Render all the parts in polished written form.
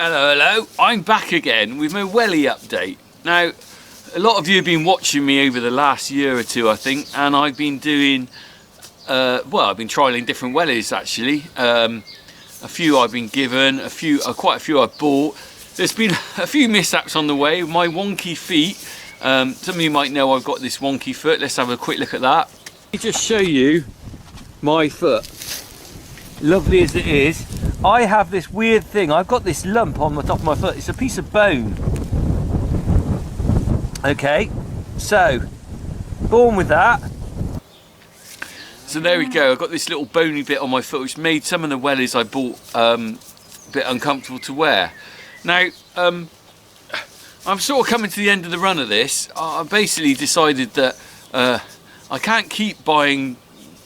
Hello, I'm back again with my Wellie update. Now, a lot of you have been watching me over the last year or two, I think, and I've been doing, I've been trialling different Wellies actually. A few I've been given, quite a few I've bought. There's been a few mishaps on the way. My wonky feet, some of you might know I've got this wonky foot. Let's have a quick look at that. Let me just show you my foot. Lovely as it is, I have this weird thing. I've got this lump on the top of my foot. It's a piece of bone. Okay, so born with that. So there we go. I've got this little bony bit on my foot, which made some of the Wellies I bought a bit uncomfortable to wear. Now, I'm sort of coming to the end of the run of this. I basically decided that I can't keep buying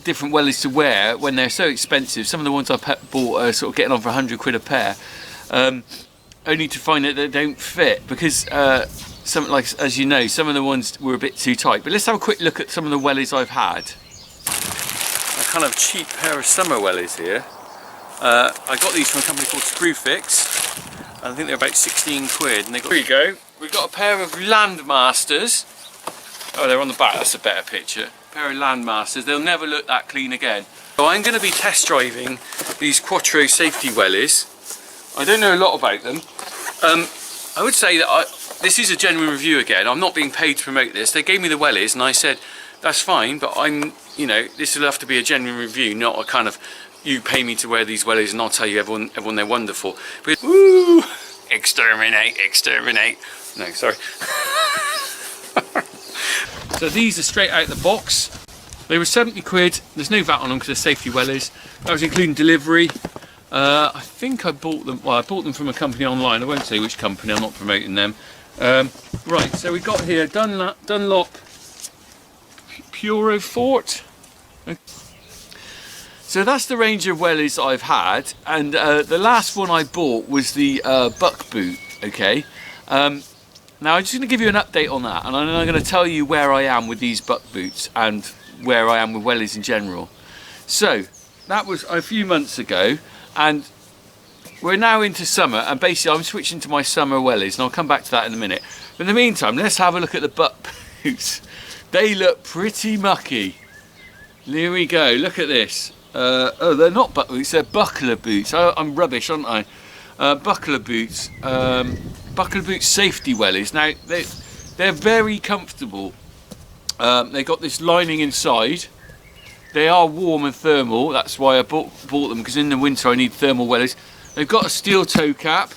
different Wellies to wear when they're so expensive. Some of the ones I bought are sort of getting on for 100 quid a pair, only to find that they don't fit because some, like as you know, some of the ones were a bit too tight. But let's have a quick look at some of the Wellies I've had. A kind of cheap pair of summer Wellies here. I got these from a company called Screwfix. I think they're about 16 quid. And they got, here you go. We've got a pair of Landmasters. Oh, they're on the back. That's a better picture. Pair of Landmasters. They'll never look that clean again. So I'm going to be test driving these Quattro safety Wellies. I don't know a lot about them. I would say that this is a genuine review again. I'm not being paid to promote this. They gave me the Wellies and I said that's fine, but this will have to be a genuine review, not a kind of you pay me to wear these Wellies and I'll tell you everyone they're wonderful. But, woo! Exterminate, exterminate. No, sorry. So these are straight out the box. They were 70 quid. There's no VAT on them because they're safety Wellies. That was including delivery. I think I bought them. Well, I bought them from a company online. I won't say which company. I'm not promoting them. Right. So we got here Dunlop Puro Fort. So that's the range of Wellies I've had, and the last one I bought was the Buck Boot. Okay. Now I'm just going to give you an update on that, and I'm going to tell you where I am with these Buck Boots and where I am with Wellies in general. So that was a few months ago, and we're now into summer, and basically I'm switching to my summer Wellies, and I'll come back to that in a minute. But in the meantime, let's have a look at the Buck Boots. They look pretty mucky. Here we go, look at this. Oh, they're not Buck Boots, they're Buckler Boots. Oh, I'm rubbish, aren't I? Buckler Boots. Buckler Boots safety Wellies. Now they're very comfortable. They got this lining inside. They are warm and thermal. That's why I bought them, because in the winter I need thermal Wellies. They've got a steel toe cap.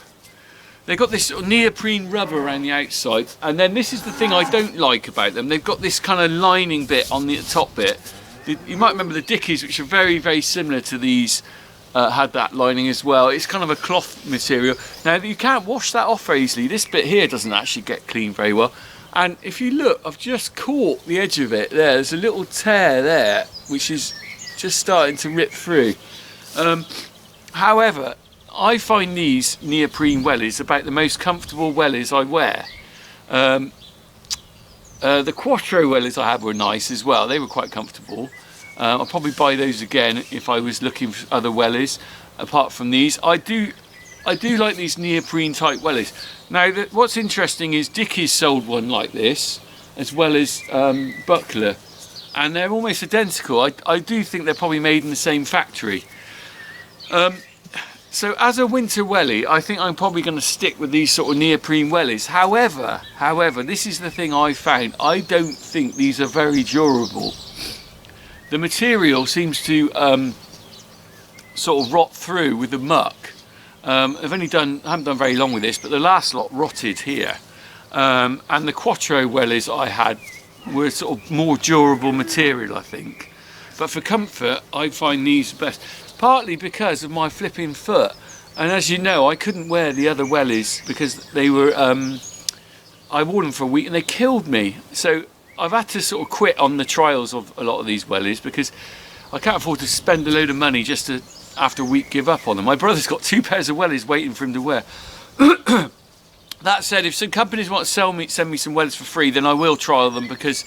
They've got this sort of neoprene rubber around the outside, and then this is the thing I don't like about them. They've got this kind of lining bit on the top bit. You might remember the Dickies, which are very, very similar to these. Had that lining as well. It's kind of a cloth material. Now you can't wash that off very easily. This bit here doesn't actually get clean very well, and if you look, I've just caught the edge of it there. There's a little tear there which is just starting to rip through. However, I find these neoprene Wellies about the most comfortable Wellies I wear. The Quattro Wellies I had were nice as well. They were quite comfortable. I'll probably buy those again if I was looking for other Wellies apart from these. I do like these neoprene type Wellies. Now what's interesting is Dickies sold one like this, as well as Buckler, and they're almost identical. I do think they're probably made in the same factory. So as a winter Wellie, I think I'm probably going to stick with these sort of neoprene Wellies. However, this is the thing I found. I don't think these are very durable. The material seems to sort of rot through with the muck. I haven't done very long with this, but the last lot rotted here. And the Quattro Wellies I had were sort of more durable material, I think. But for comfort, I find these best. Partly because of my flipping foot. And as you know, I couldn't wear the other Wellies because they were, I wore them for a week and they killed me. So I've had to sort of quit on the trials of a lot of these Wellies because I can't afford to spend a load of money just to, after a week, give up on them. My brother's got 2 pairs of Wellies waiting for him to wear. That said, if some companies want to send me some Wellies for free, then I will trial them, because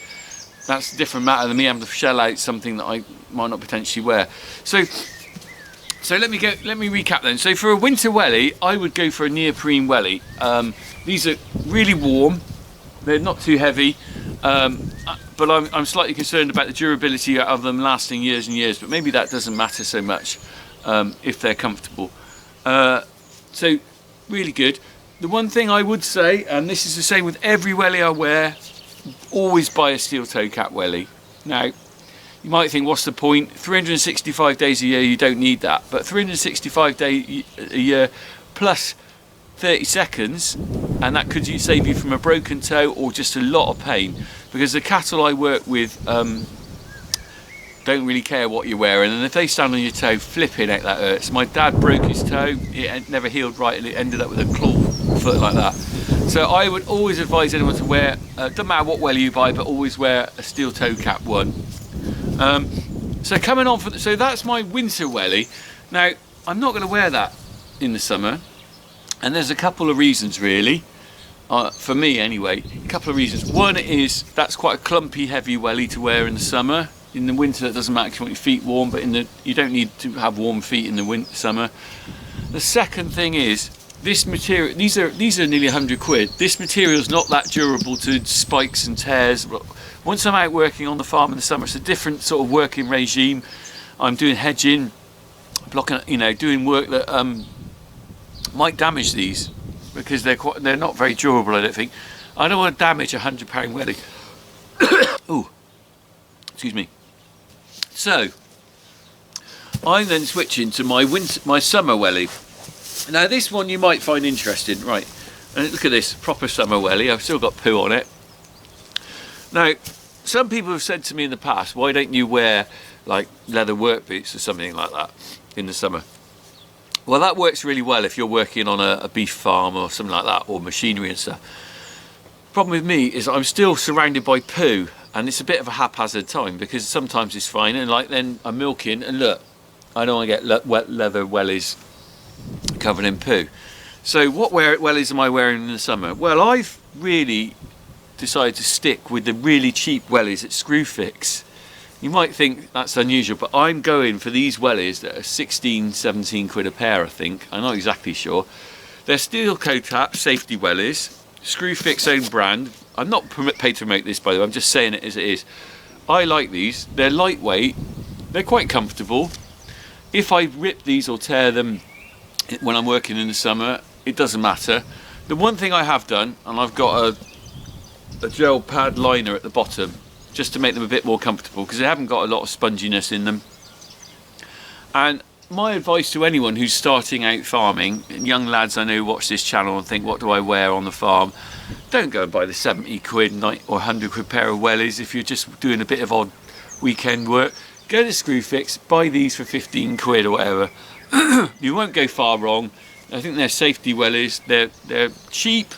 that's a different matter than me having to shell out something that I might not potentially wear. So So let me recap then. So for a winter welly, I would go for a neoprene welly. These are really warm. They're not too heavy, but I'm slightly concerned about the durability of them lasting years and years. But maybe that doesn't matter so much if they're comfortable. So really good. The one thing I would say, and this is the same with every welly I wear, always buy a steel toe cap welly. Now, you might think, what's the point? 365 days a year, you don't need that. But 365 days a year plus 30 seconds, and that could save you from a broken toe or just a lot of pain. Because the cattle I work with don't really care what you're wearing, and if they stand on your toe, flipping heck, that hurts. My dad broke his toe, it never healed right, and it ended up with a claw foot like that. So I would always advise anyone to wear, doesn't matter what welly you buy, but always wear a steel toe cap one. So coming on so that's my winter welly. Now I'm not going to wear that in the summer, and there's a couple of reasons really, for me anyway. A couple of reasons. One is that's quite a clumpy, heavy welly to wear in the summer. In the winter it doesn't matter if you want your feet warm, but you don't need to have warm feet in the summer. The second thing is this material. These are nearly 100 quid. This material is not that durable to spikes and tears. Once I'm out working on the farm in the summer, it's a different sort of working regime. I'm doing hedging, blocking, doing work that might damage these because they're not very durable, I don't think. I don't want to damage a £100 welly. Ooh, excuse me. So I'm then switching to my summer welly. Now this one you might find interesting, right? And look at this proper summer welly. I've still got poo on it. Now, some people have said to me in the past, why don't you wear like leather work boots or something like that in the summer? Well, that works really well if you're working on a beef farm or something like that, or machinery and stuff. Problem with me is I'm still surrounded by poo, and it's a bit of a haphazard time because sometimes it's fine, and like then I'm milking, and look, I don't want to get wet leather wellies covered in poo. So what wellies am I wearing in the summer? Well, I've really decided to stick with the really cheap wellies at Screwfix. You might think that's unusual, but I'm going for these wellies that are 16, 17 quid a pair, I think. I'm not exactly sure. They're steel toe cap safety wellies, Screwfix own brand. I'm not paid to promote this, by the way, I'm just saying it as it is. I like these. They're lightweight, they're quite comfortable. If I rip these or tear them when I'm working in the summer, it doesn't matter. The one thing I have done, and I've got a gel pad liner at the bottom just to make them a bit more comfortable because they haven't got a lot of sponginess in them. And my advice to anyone who's starting out farming, and young lads I know watch this channel and think, what do I wear on the farm? Don't go and buy the 70 quid or 100 quid pair of wellies if you're just doing a bit of odd weekend work. Go to Screwfix, buy these for 15 quid or whatever. You won't go far wrong. I think they're safety wellies. They're cheap.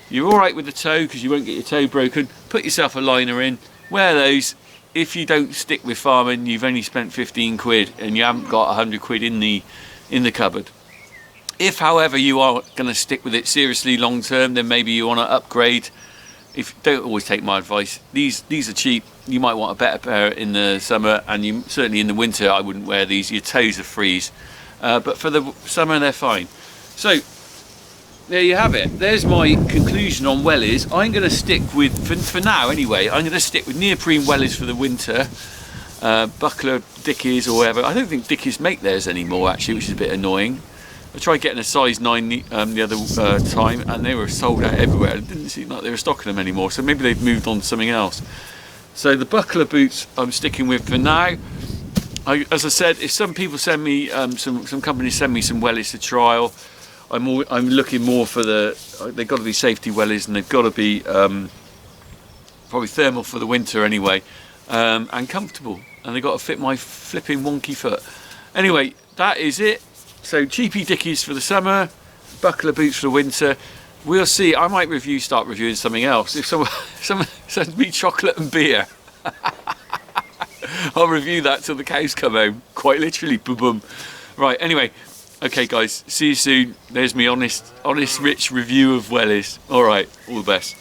You're all right with the toe because you won't get your toe broken. Put yourself a liner in, wear those. If you don't stick with farming, you've only spent 15 quid and you haven't got 100 quid in the cupboard. If, however, you are going to stick with it seriously long term, then maybe you want to upgrade. Don't always take my advice. These are cheap. You might want a better pair in the summer, and certainly in the winter I wouldn't wear these. Your toes will freeze. But for the summer they're fine. So there you have it. There's my conclusion on wellies. I'm going to stick with, for now anyway, I'm going to stick with neoprene wellies for the winter. Buckler, Dickies or whatever. I don't think Dickies make theirs anymore actually, which is a bit annoying. I tried getting a size 9 the other time and they were sold out everywhere. It didn't seem like they were stocking them anymore, so maybe they've moved on to something else. So the Buckler boots I'm sticking with for now. As I said, if some people send me, some companies send me some wellies to trial, I'm looking more for they've got to be safety wellies, and they've got to be probably thermal for the winter anyway, and comfortable, and they've got to fit my flipping wonky foot. Anyway, that is it. So cheapy Dickies for the summer, Buckler boots for the winter. We'll see. I might start reviewing something else. If someone sends me chocolate and beer, I'll review that till the cows come home. Quite literally, boom boom. Right. Anyway, okay, guys. See you soon. There's me honest, rich review of wellies. All right. All the best.